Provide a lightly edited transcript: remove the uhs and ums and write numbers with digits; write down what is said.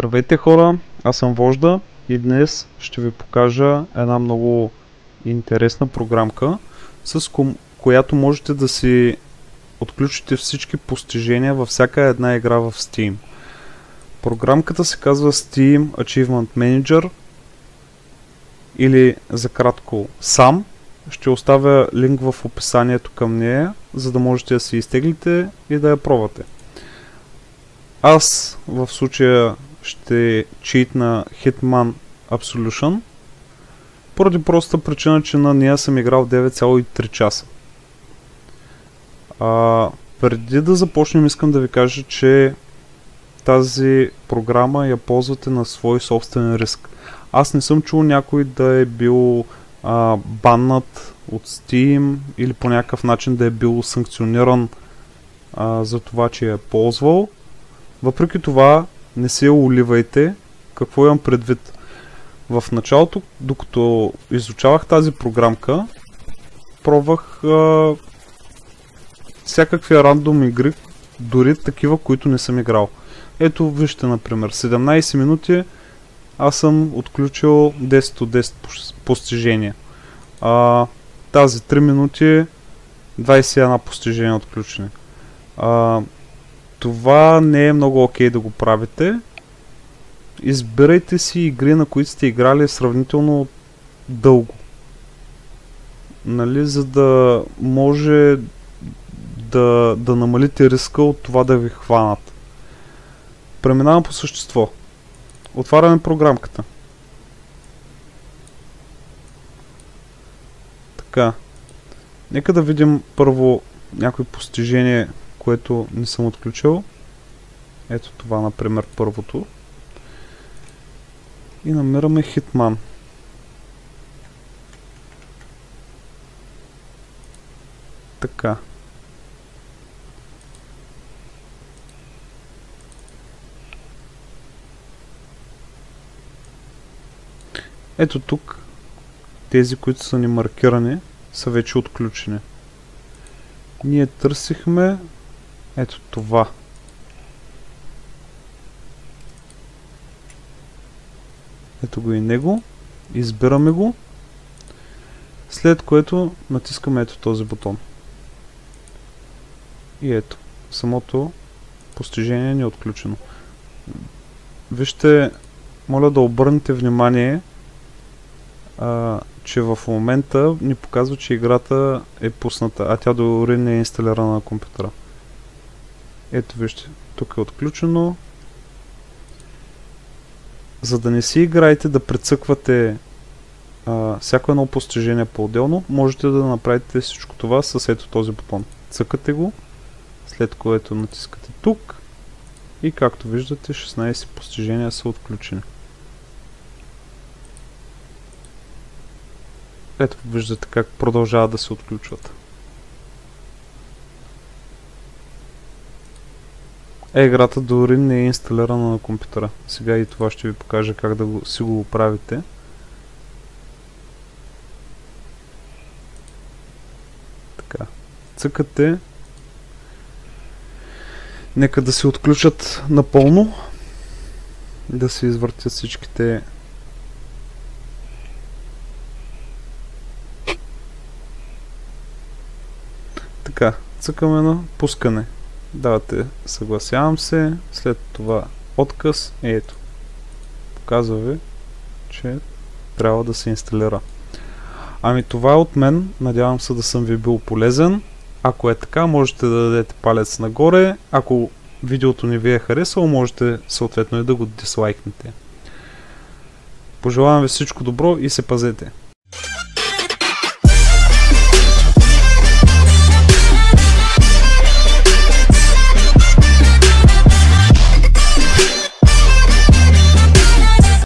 Здравейте хора, аз съм Вожда и днес ще ви покажа една много интересна програмка, с която можете да си отключите всички постижения във всяка една игра в Steam. Програмката се казва Steam Achievement Manager или за кратко SAM. Ще оставя линк в описанието към нея, за да можете да си изтеглите и да я пробвате. Аз в случая ще читна Hitman Absolution, поради простата причина, че на нея съм играл 9,3 часа. Преди да започнем, искам да ви кажа, че тази програма я ползвате на свой собствен риск. Аз не съм чул някой да е бил баннат от Steam или по някакъв начин да е бил санкциониран за това, че я е ползвал. Въпреки това, не се уливайте. Какво имам предвид? В началото, докато изучавах тази програмка, пробвах всякакви рандом игри, дори такива, които не съм играл. Ето, вижте, например, 17 минути аз съм отключил 10 от 10 постижения. Тази 3 минути 21 постижения отключени. Това не е много окей да го правите. Избирайте си игри, на които сте играли сравнително дълго. Нали, за да може да намалите риска от това да ви хванат. Преминавам по същество. Отваряме програмката. Така. Нека да видим първо някои постижения, което не съм отключил. Ето това, например, първото. И намираме Hitman. Така. Ето тук, тези, които са ни маркирани, са вече отключени. Ние търсихме ето това. Ето го и него. Избираме го. След което натискаме ето този бутон. И ето. Самото постижение ни е отключено. Вижте, моля да обърнете внимание, че в момента ни показва, че играта е пусната, а тя дори не е инсталирана на компютъра. Ето вижте, тук е отключено. За да не си играете да прецъквате всяко едно постижение по-отделно, можете да направите всичко това с ето този бутон. Цъкате го, след което натискате тук и както виждате 16 постижения са отключени. Ето виждате как продължават да се отключват. Играта дори не е инсталирана на компютъра. Сега и това ще ви покажа как да си го оправите. Така. Цъкате. Нека да се отключат напълно. Да се извъртят всичките. Така. Цъкаме на пускане. Давате съгласявам се, след това отказ и ето. Показва ви, че трябва да се инсталира. Ами това е от мен, надявам се да съм ви бил полезен. Ако е така, можете да дадете палец нагоре. Ако видеото не ви е харесало, можете съответно и да го дислайкнете. Пожелавам ви всичко добро и се пазете!